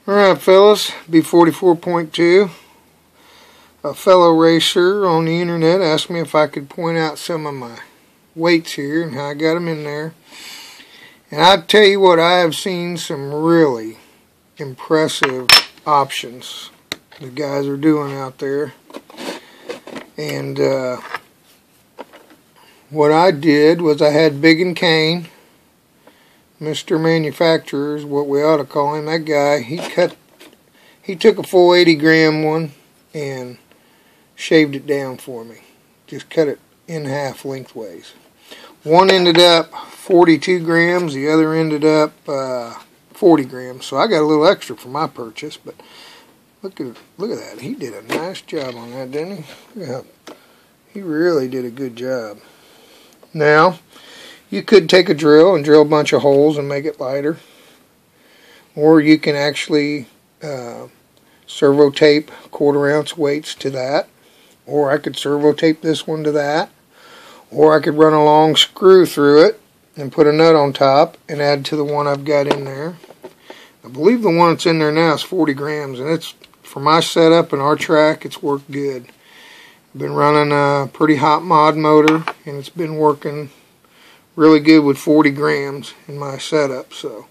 Alright fellas, B44.2, a fellow racer on the internet asked me if I could point out some of my weights here and how I got them in there. And I tell you what, I have seen some really impressive options the guys are doing out there. And what I did was I had Big and Kane, Mr. Manufacturer is what we ought to call him. That guy, he took a full 80 gram one and shaved it down for me. Just cut it in half lengthways. One ended up 42 grams, the other ended up 40 grams. So I got a little extra for my purchase, but look at that. He did a nice job on that, didn't he? Yeah, he really did a good job. Now, you could take a drill and drill a bunch of holes and make it lighter. Or you can actually servo tape 1/4 ounce weights to that. Or I could servo tape this one to that. Or I could run a long screw through it and put a nut on top and add to the one I've got in there. I believe the one that's in there now is 40 grams. And it's, for my setup and our track, it's worked good. I've been running a pretty hot mod motor and it's been working really good with 40 grams in my setup, so,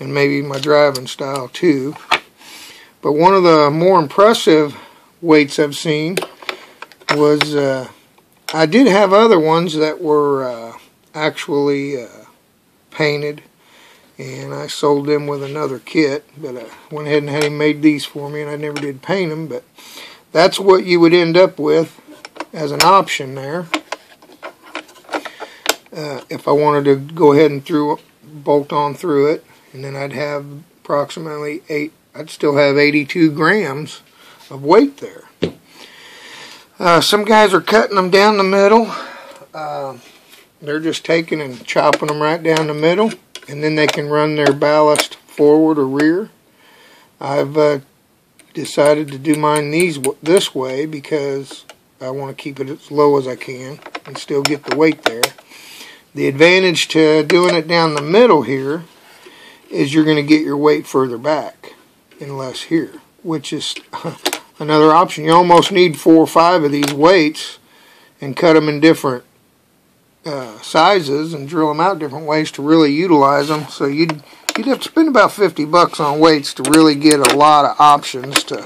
and maybe my driving style too. But one of the more impressive weights I've seen was, I did have other ones that were actually painted, and I sold them with another kit, but I went ahead and had him made these for me, and I never did paint them, but that's what you would end up with as an option there. If I wanted to go ahead and bolt on through it, and then I'd have approximately I'd still have 82 grams of weight there. Some guys are cutting them down the middle. They're just taking and chopping them right down the middle, and then they can run their ballast forward or rear. I've decided to do mine this way because I want to keep it as low as I can and still get the weight there. The advantage to doing it down the middle here is you're going to get your weight further back and less here, which is another option. You almost need 4 or 5 of these weights and cut them in different sizes and drill them out different ways to really utilize them. So you'd have to spend about $50 on weights to really get a lot of options to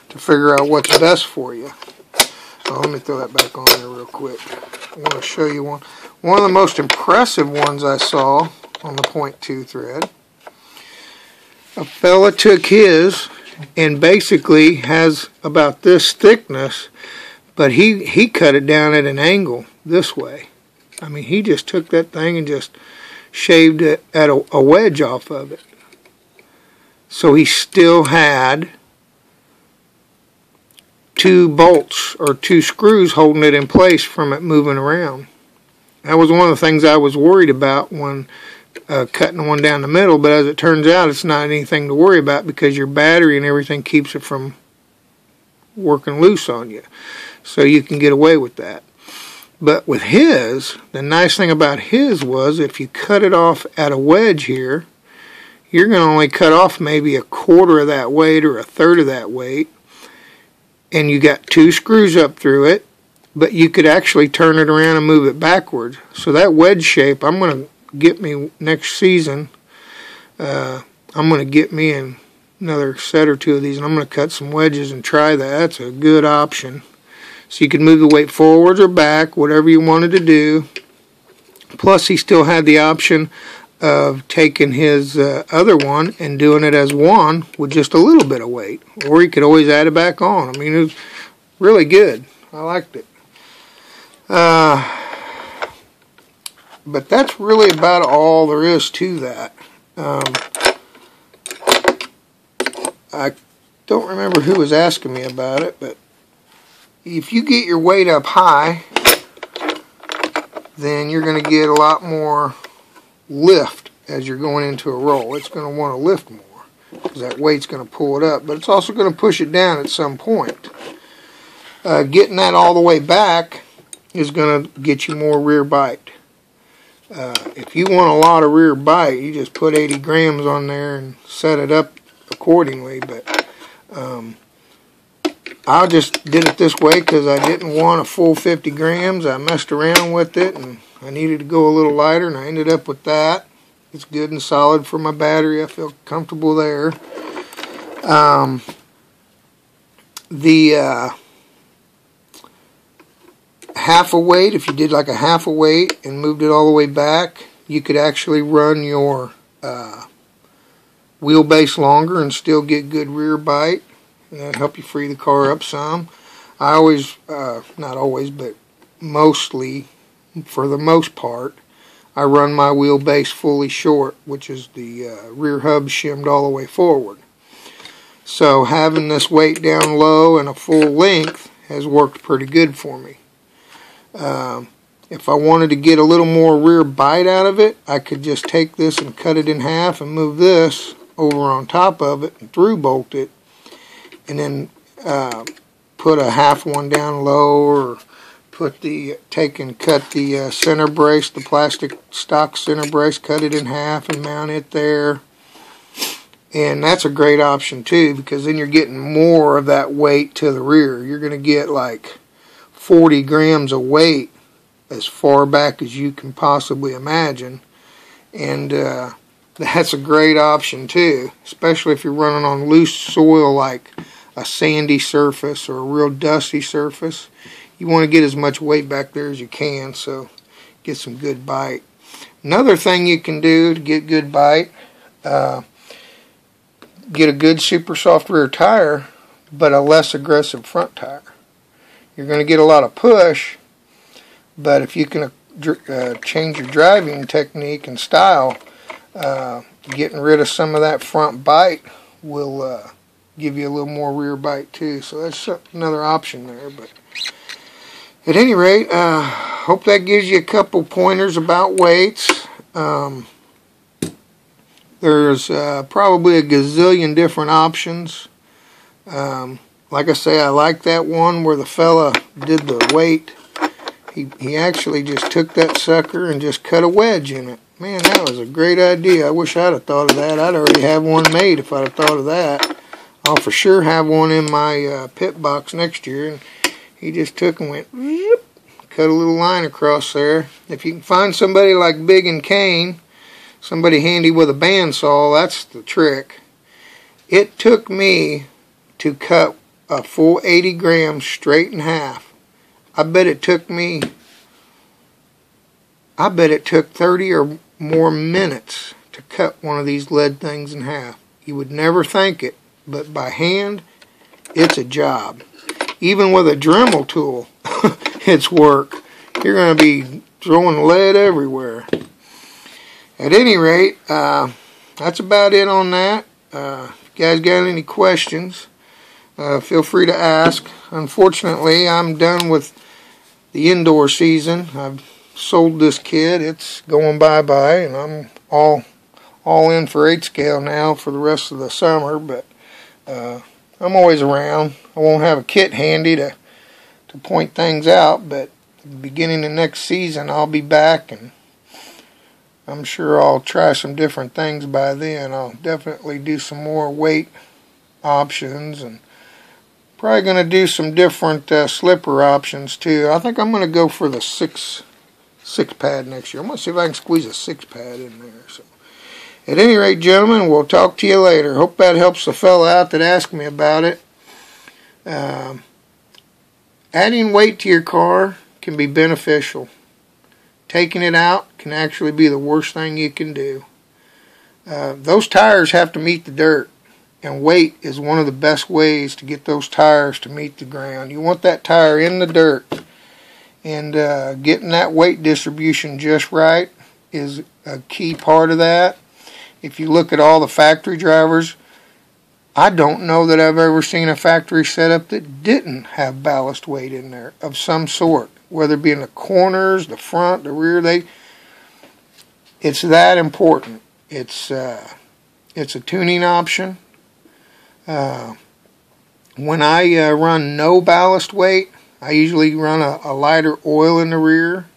figure out what's best for you. Oh, let me throw that back on there real quick. I want to show you one. One of the most impressive ones I saw on the .2 thread. A fella took his and basically has about this thickness, but he cut it down at an angle this way. I mean, he just took that thing and just shaved it at a wedge off of it. So he still had 2 bolts or 2 screws holding it in place from it moving around. That was one of the things I was worried about when cutting one down the middle, but as it turns out, it's not anything to worry about because your battery and everything keeps it from working loose on you. So you can get away with that. But with his, the nice thing about his was if you cut it off at a wedge here, you're going to only cut off maybe 1/4 of that weight or 1/3 of that weight. And you got 2 screws up through it, but you could actually turn it around and move it backwards. So that wedge shape, I'm going to get me next season. I'm going to get me another set or 2 of these, and I'm going to cut some wedges and try that. That's a good option. So you could move the weight forwards or back, whatever you wanted to do. Plus, he still had the option of taking his other one and doing it as one with just a little bit of weight. Or he could always add it back on. I mean, it was really good. I liked it. But that's really about all there is to that. I don't remember who was asking me about it, but if you get your weight up high, then you're going to get a lot more lift as you're going into a roll. It's going to want to lift more because that weight's going to pull it up, but it's also going to push it down at some point. Getting that all the way back is going to get you more rear bite. If you want a lot of rear bite, you just put 80 grams on there and set it up accordingly. But I just did it this way because I didn't want a full 50 grams. I messed around with it and I needed to go a little lighter, and I ended up with that. It's good and solid for my battery. I feel comfortable there. The half a weight, if you did like a half a weight and moved it all the way back, you could actually run your wheelbase longer and still get good rear bite, and that'd help you free the car up some. I always, not always, but mostly, for the most part, I run my wheelbase fully short, which is the rear hub shimmed all the way forward. So having this weight down low and a full length has worked pretty good for me. If I wanted to get a little more rear bite out of it, I could just take this and cut it in half and move this over on top of it and through bolt it, and then put a half one down low, or take and cut the center brace, the plastic stock center brace, cut it in half and mount it there. And that's a great option too, because then you're getting more of that weight to the rear. You're going to get like 40 grams of weight as far back as you can possibly imagine. And that's a great option too, especially if you're running on loose soil like a sandy surface or a real dusty surface. You want to get as much weight back there as you can, so get some good bite. Another thing you can do to get good bite, get a good super soft rear tire, but a less aggressive front tire. You're going to get a lot of push, but if you can change your driving technique and style, getting rid of some of that front bite will give you a little more rear bite too. So that's another option there. But at any rate, hope that gives you a couple pointers about weights. There's probably a gazillion different options. Like I say, I like that one where the fella did the weight. He actually just took that sucker and just cut a wedge in it. Man, that was a great idea. I wish I'd have thought of that. I'd already have one made if I'd have thought of that. I'll for sure have one in my pit box next year. And he just took and went, whoop, cut a little line across there. If you can find somebody like Big and Kane, somebody handy with a bandsaw, that's the trick. It took me to cut a full 80 grams straight in half. I bet it took 30 or more minutes to cut one of these lead things in half. You would never think it, but by hand, it's a job. Even with a Dremel tool, it's work. You're going to be throwing lead everywhere. At any rate, that's about it on that. If you guys got any questions, feel free to ask. Unfortunately, I'm done with the indoor season. I've sold this kid. It's going bye-bye, and I'm all in for 8 scale now for the rest of the summer, but I'm always around. I won't have a kit handy to point things out, but at the beginning of next season I'll be back, and I'm sure I'll try some different things by then. I'll definitely do some more weight options, and probably going to do some different slipper options too. I think I'm going to go for the six pad next year. I'm going to see if I can squeeze a 6 pad in there. So, at any rate, gentlemen, we'll talk to you later. Hope that helps the fella out that asked me about it. Adding weight to your car can be beneficial. Taking it out can actually be the worst thing you can do. Those tires have to meet the dirt, and weight is one of the best ways to get those tires to meet the ground. You want that tire in the dirt, and getting that weight distribution just right is a key part of that. If you look at all the factory drivers, I don't know that I've ever seen a factory setup that didn't have ballast weight in there of some sort, whether it be in the corners, the front, the rear. It's that important. It's a tuning option. When I run no ballast weight, I usually run a lighter oil in the rear,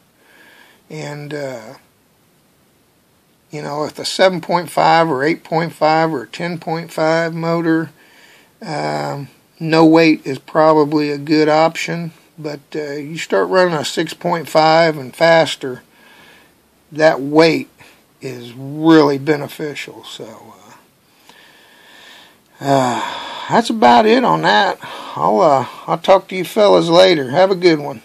and You know, with a 7.5 or 8.5 or 10.5 motor, no weight is probably a good option. But you start running a 6.5 and faster, that weight is really beneficial. So that's about it on that. I'll talk to you fellas later. Have a good one.